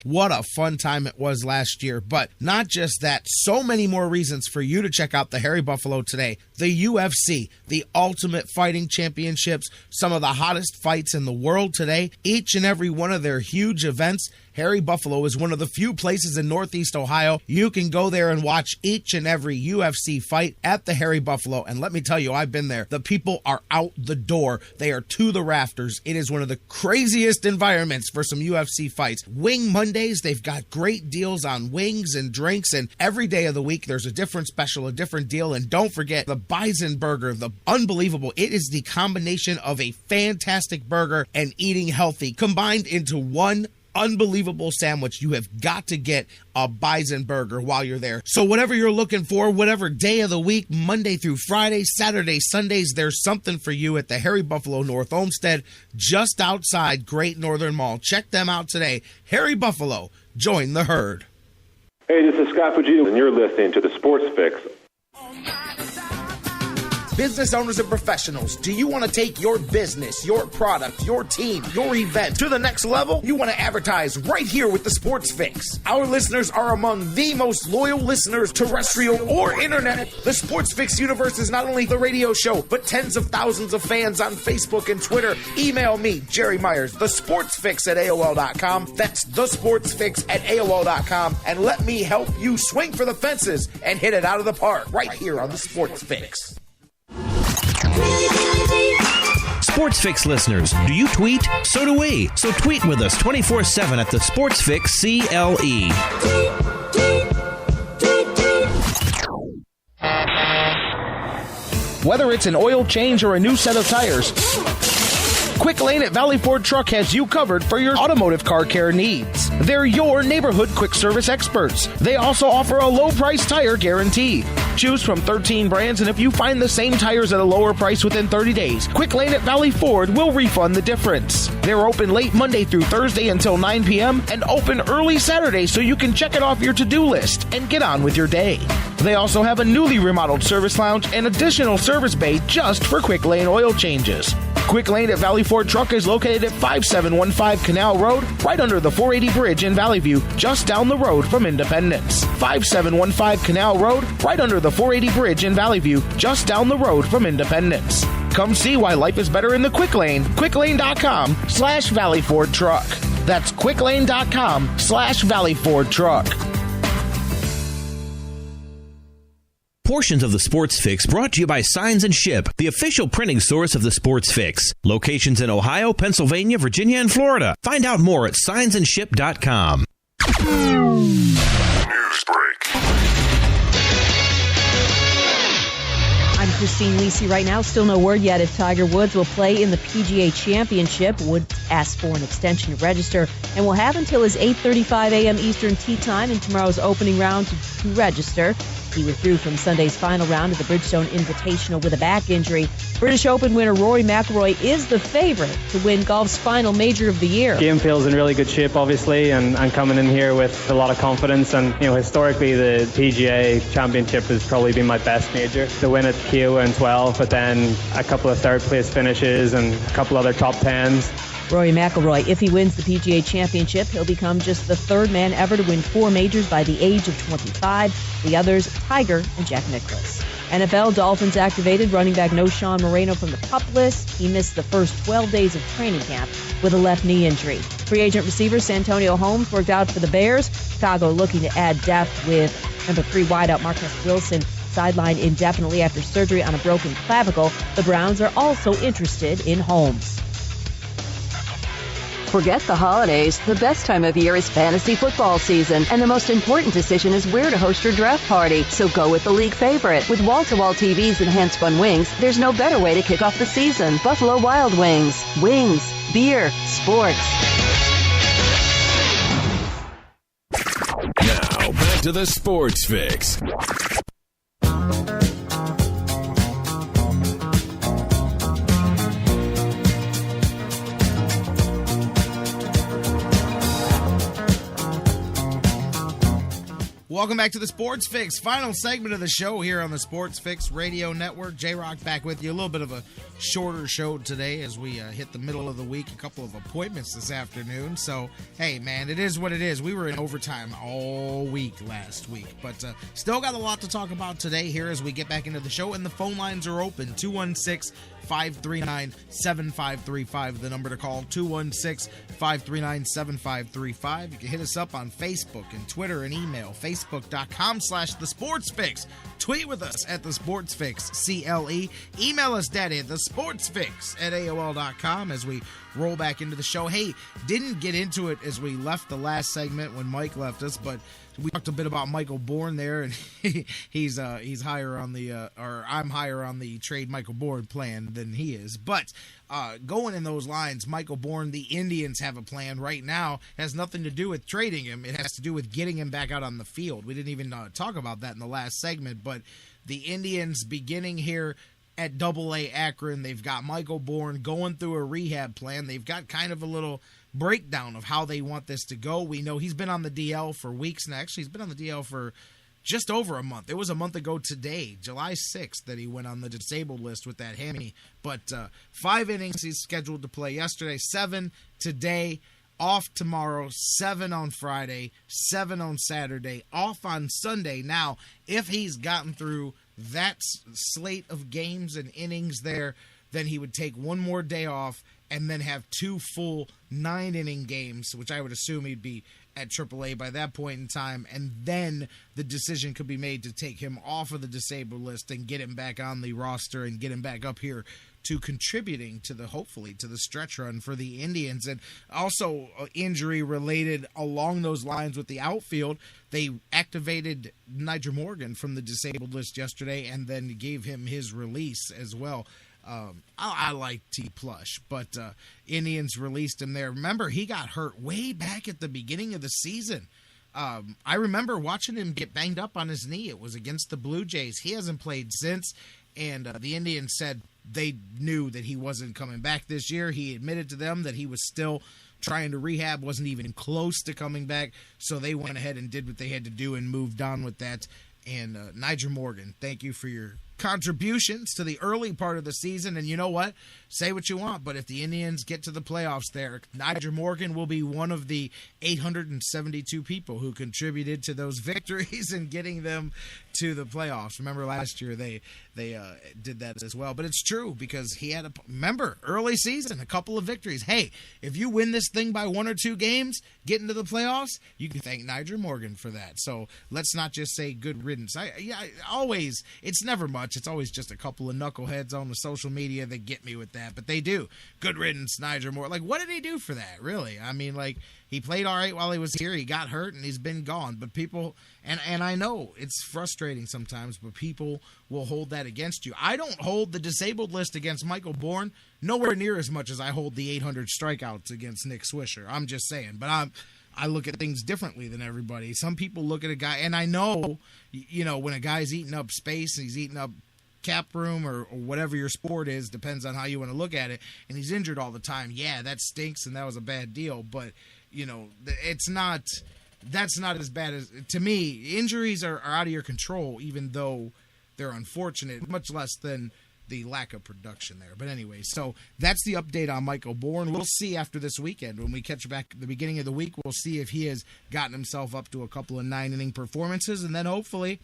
What a fun time it was last year. But not just that, so many more reasons for you to check out the Hairy Buffalo today. The UFC, the Ultimate Fighting Championships, some of the hottest fights in the world today. Each and every one of their huge events. Hairy Buffalo is one of the few places in Northeast Ohio you can go there and watch each and every UFC fight at the Hairy Buffalo. And let me tell you, I've been there. The people are out the door. They are to the rafters. It is one of the craziest environments for some UFC fights. Wing Mondays, they've got great deals on wings and drinks, and every day of the week there's a different special, a different deal. And don't forget the Bison Burger, the unbelievable. It is the combination of a fantastic burger and eating healthy combined into one unbelievable sandwich. You have got to get a Bison Burger while you're there. So whatever you're looking for, whatever day of the week, Monday through Friday, Saturday, Sundays, there's something for you at the Hairy Buffalo North Olmsted, just outside Great Northern Mall. Check them out today. Hairy Buffalo, join the herd. Hey, this is Scott Fujita, and you're listening to the Sports Fix. Business owners and professionals, do you want to take your business, your product, your team, your event to the next level? You want to advertise right here with the Sports Fix. Our listeners are among the most loyal listeners, terrestrial or internet. The Sports Fix universe is not only the radio show, but tens of thousands of fans on Facebook and Twitter. Email me, Jerry Myers, thesportsfix@AOL.com. That's thesportsfix@AOL.com. And let me help you swing for the fences and hit it out of the park right here on the Sports Fix. Sports Fix listeners, do you tweet? So do we. So tweet with us 24/7 at the Sports Fix CLE. Whether it's an oil change or a new set of tires, Quick Lane at Valley Ford Truck has you covered for your automotive car care needs. They're your neighborhood quick service experts. They also offer a low price tire guarantee. Choose from 13 brands, and if you find the same tires at a lower price within 30 days, Quick Lane at Valley Ford will refund the difference. They're open late Monday through Thursday until 9 p.m. and open early Saturday so you can check it off your to-do list and get on with your day. They also have a newly remodeled service lounge and additional service bay just for Quick Lane oil changes. Quick Lane at Valley Ford Truck is located at 5715 Canal Road, right under the 480 bridge in Valley View, just down the road from Independence. 5715 Canal Road, right under the 480 bridge in Valley View, just down the road from Independence. Come see why life is better in the Quick Lane. QuickLane.com/Valley Ford Truck. That's QuickLane.com/Valley Ford Truck. Portions of the Sports Fix brought to you by Signs and Ship, the official printing source of the Sports Fix. Locations in Ohio, Pennsylvania, Virginia, and Florida. Find out more at signsandship.com. News break. I'm Christine Lisi right now. Still no word yet if Tiger Woods will play in the PGA Championship. Woods asked for an extension to register and will have until his 8:35 a.m. Eastern tee time in tomorrow's opening round to register. He withdrew from Sunday's final round of the Bridgestone Invitational with a back injury. British Open winner Rory McIlroy is the favorite to win golf's final major of the year. Game feels in really good shape, obviously, and coming in here with a lot of confidence. And historically, the PGA Championship has probably been my best major. To win at Kiowa in 12, but then a couple of third-place finishes and a couple other top tens. Rory McIlroy, if he wins the PGA Championship, he'll become just the third man ever to win 4 majors by the age of 25. The others, Tiger and Jack Nicklaus. NFL, Dolphins activated running back Knowshon Moreno from the PUP list. He missed the first 12 days of training camp with a left knee injury. Free agent receiver Santonio Holmes worked out for the Bears. Chicago looking to add depth with number 3 wideout Marcus Wilson sidelined indefinitely after surgery on a broken clavicle. The Browns are also interested in Holmes. Forget the holidays. The best time of year is fantasy football season, and the most important decision is where to host your draft party. So go with the league favorite. With wall-to-wall TVs and hand-spun wings, there's no better way to kick off the season. Buffalo Wild Wings. Wings, beer, sports. Now, back to the Sports Fix. Welcome back to the Sports Fix, final segment of the show here on the Sports Fix Radio Network. J-Rock back with you. A little bit of a shorter show today as we hit the middle of the week. A couple of appointments this afternoon. So, hey, man, it is what it is. We were in overtime all week last week, but still got a lot to talk about today here as we get back into the show. And the phone lines are open, 216-539-7535, the number to call, 216-539-7535. You can hit us up on Facebook and Twitter and email, facebook.com/thesportsfix. Tweet with us at thesportsfix, CLE. Email us, Daddy, at thesportsfix@AOL.com as we roll back into the show. Hey, didn't get into it as we left the last segment when Mike left us, but we talked a bit about Michael Bourne there, and he's higher on the or I'm higher on the trade Michael Bourne plan than he is. But going in those lines, Michael Bourne, the Indians have a plan right now. It has nothing to do with trading him. It has to do with getting him back out on the field. We didn't even talk about that in the last segment, but the Indians beginning here at AA Akron, they've got Michael Bourne going through a rehab plan. They've got kind of a little breakdown of how they want this to go. We know he's been on the DL for weeks now. Actually, he's been on the DL for just over a month. It was a month ago today, July 6th, that he went on the disabled list with that hammy. But 5 innings he's scheduled to play yesterday, 7 today, off tomorrow, 7 on Friday, 7 on Saturday, off on Sunday. Now, if he's gotten through that slate of games and innings there, then he would take one more day off and then have 2 full 9-inning games, which I would assume he'd be at AAA by that point in time, and then the decision could be made to take him off of the disabled list and get him back on the roster and get him back up here to contributing to hopefully to the stretch run for the Indians. And also injury related along those lines with the outfield, they activated Nyjer Morgan from the disabled list yesterday and then gave him his release as well. I like T Plush, but Indians released him there. Remember, he got hurt way back at the beginning of the season. I remember watching him get banged up on his knee. It was against the Blue Jays. He hasn't played since, and the Indians said they knew that he wasn't coming back this year. He admitted to them that he was still trying to rehab, wasn't even close to coming back, so they went ahead and did what they had to do and moved on with that. And Nyjer Morgan, thank you for your contributions to the early part of the season. And you know what? Say what you want, but if the Indians get to the playoffs there, Nyjer Morgan will be one of the 872 people who contributed to those victories and getting them to the playoffs. Remember last year they did that as well. But it's true because he had remember, early season, a couple of victories. Hey, if you win this thing by 1 or 2 games, get into the playoffs, you can thank Nyjer Morgan for that. So let's not just say good riddance. Always, it's never much. It's always just a couple of knuckleheads on the social media that get me with that, but they do. Good riddance, Nyjer Morgan. Like, what did he do for that, really? I mean, like, he played all right while he was here. He got hurt, and he's been gone. But people, and I know it's frustrating sometimes, but people will hold that against you. I don't hold the disabled list against Michael Bourne nowhere near as much as I hold the 800 strikeouts against Nick Swisher. I'm just saying. But I look at things differently than everybody. Some people look at a guy, and I know, you know, when a guy's eating up space and he's eating up cap room or whatever your sport is, depends on how you want to look at it, and he's injured all the time. Yeah, that stinks, and that was a bad deal. But, you know, that's not as bad as, to me, injuries are out of your control, even though they're unfortunate, much less than the lack of production there. But anyway, so that's the update on Michael Bourne. We'll see after this weekend. When we catch back at the beginning of the week, we'll see if he has gotten himself up to a couple of 9-inning performances, and then hopefully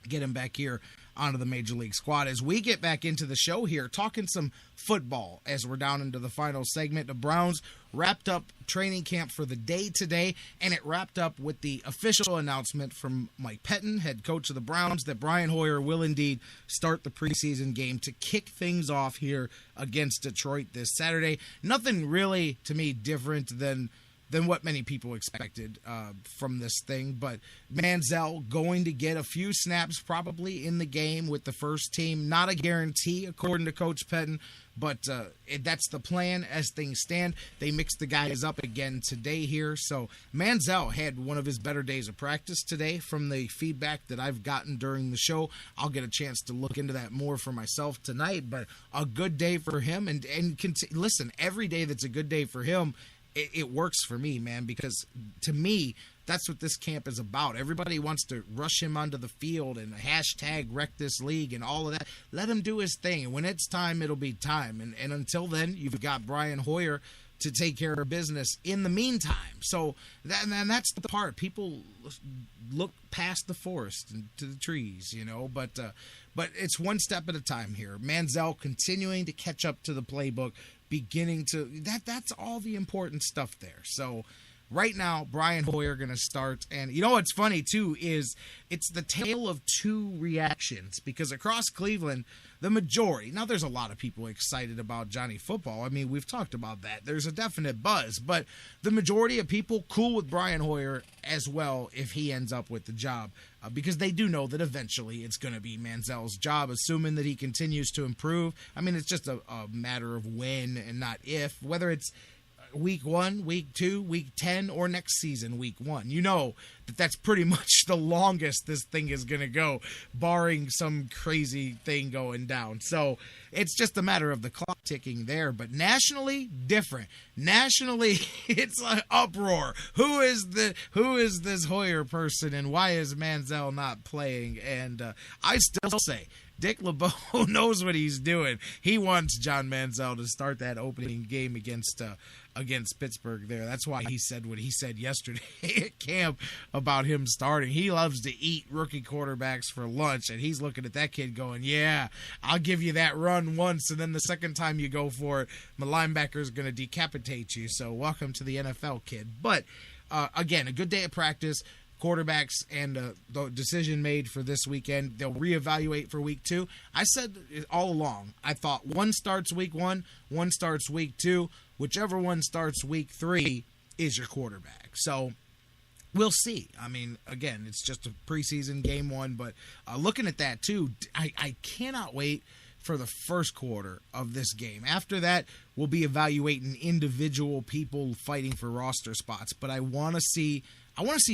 get him back here onto the Major League squad. As we get back into the show here, talking some football as we're down into the final segment. The Browns wrapped up training camp for the day today, and it wrapped up with the official announcement from Mike Pettin, head coach of the Browns, that Brian Hoyer will indeed start the preseason game to kick things off here against Detroit this Saturday. Nothing really, to me, different than what many people expected from this thing. But Manziel going to get a few snaps probably in the game with the first team. Not a guarantee, according to Coach Pettin, but that's the plan as things stand. They mixed the guys up again today here. So Manziel had one of his better days of practice today from the feedback that I've gotten during the show. I'll get a chance to look into that more for myself tonight, but a good day for him. And listen, every day that's a good day for him, it works for me, man, because to me, that's what this camp is about. Everybody wants to rush him onto the field and hashtag wreck this league and all of that. Let him do his thing, and when it's time, it'll be time. And until then, you've got Brian Hoyer to take care of business in the meantime. So that's the part. People look past the forest and to the trees, but it's one step at a time here. Manziel continuing to catch up to the playbook, that's all the important stuff there. So right now, Brian Hoyer going to start. And what's funny, too, is it's the tale of two reactions. Because across Cleveland, the majority, now there's a lot of people excited about Johnny Football. I mean, we've talked about that. There's a definite buzz. But the majority of people cool with Brian Hoyer as well if he ends up with the job. Because they do know that eventually it's going to be Manziel's job, assuming that he continues to improve. I mean, it's just a matter of when and not if. Whether it's week 1, week 2, week 10, or next season, week 1. That's pretty much the longest this thing is going to go, barring some crazy thing going down. So it's just a matter of the clock ticking there. But nationally, different. Nationally, it's an uproar. Who is this Hoyer person, and why is Manziel not playing? And I still say Dick LeBeau knows what he's doing. He wants John Manziel to start that opening game against Pittsburgh there. That's why he said what he said yesterday at camp about him starting. He loves to eat rookie quarterbacks for lunch, and he's looking at that kid going, yeah, I'll give you that run once, and then the second time you go for it, my linebacker's going to decapitate you. So welcome to the NFL, kid. But, again, a good day of practice. Quarterbacks and the decision made for this weekend. They'll reevaluate for week 2. I said all along, I thought one starts week 1, one starts week 2. Whichever one starts week 3 is your quarterback. So we'll see. I mean, again, it's just a preseason game 1, but looking at that too, I cannot wait for the first quarter of this game. After that, we'll be evaluating individual people fighting for roster spots, but I want to see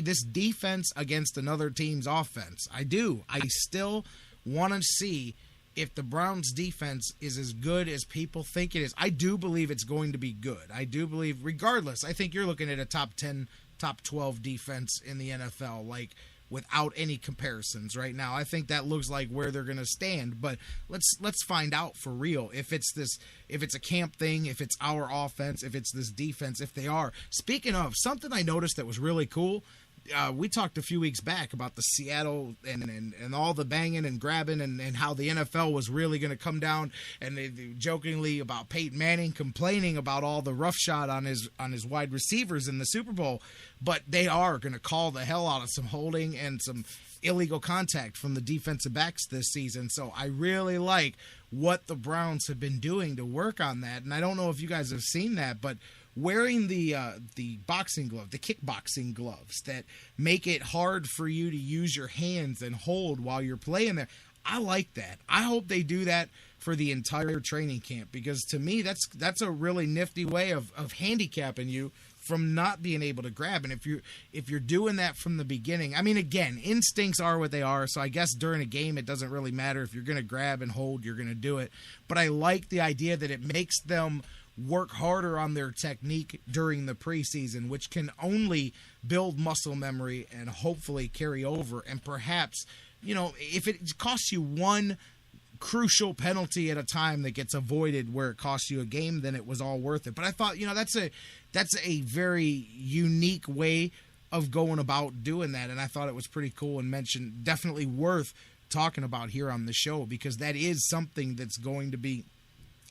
this defense against another team's offense. I do. I still want to see if the Browns' defense is as good as people think it is. I do believe it's going to be good. I do believe, regardless, I think you're looking at a top 10, top 12 defense in the NFL, like, without any comparisons right now. I think that looks like where they're going to stand, but let's find out for real if it's a camp thing, if it's our offense, if it's this defense, if they are. Speaking of, something I noticed that was really cool, we talked a few weeks back about the Seattle and all the banging and grabbing and how the NFL was really going to come down, and they jokingly about Peyton Manning complaining about all the roughshod on his wide receivers in the Super Bowl, but they are going to call the hell out of some holding and some illegal contact from the defensive backs this season. So I really like what the Browns have been doing to work on that, and I don't know if you guys have seen that, but wearing the boxing glove, the kickboxing gloves that make it hard for you to use your hands and hold while you're playing there. I like that. I hope they do that for the entire training camp, because to me that's a really nifty way of handicapping you from not being able to grab. And if you're doing that from the beginning, I mean, again, instincts are what they are, so I guess during a game it doesn't really matter. If you're going to grab and hold, you're going to do it. But I like the idea that it makes them work harder on their technique during the preseason, which can only build muscle memory and hopefully carry over. And perhaps, if it costs you one crucial penalty at a time that gets avoided where it costs you a game, then it was all worth it. But I thought, that's a very unique way of going about doing that, and I thought it was pretty cool and mentioned, definitely worth talking about here on the show, because that is something that's going to be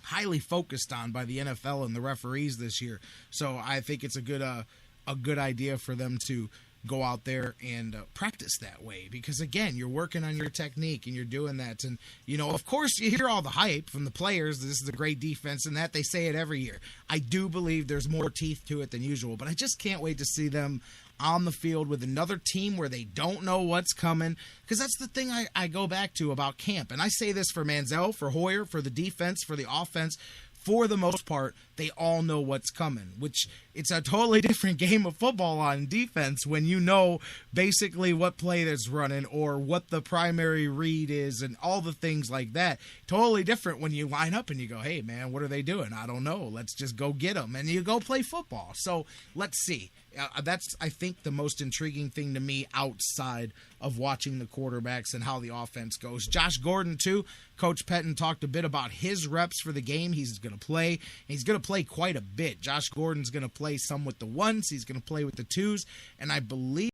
highly focused on by the NFL and the referees this year. So I think it's a good idea for them to go out there and practice that way, because again, you're working on your technique and you're doing that. And of course you hear all the hype from the players, this is a great defense and that, they say it every year. I do believe there's more teeth to it than usual, but I just can't wait to see them on the field with another team where they don't know what's coming, because that's the thing I go back to about camp. And I say this for Manziel, for Hoyer, for the defense, for the offense, for the most part, they all know what's coming, which it's a totally different game of football on defense when you know basically what play that's running or what the primary read is and all the things like that. Totally different when you line up and you go, hey, man, what are they doing? I don't know. Let's just go get them. And you go play football. So let's see. That's, I think, the most intriguing thing to me outside of watching the quarterbacks and how the offense goes. Josh Gordon, too. Coach Pettin talked a bit about his reps for the game. He's going to play. He's going to play quite a bit. Josh Gordon's going to play some with the ones. He's going to play with the twos. And I believe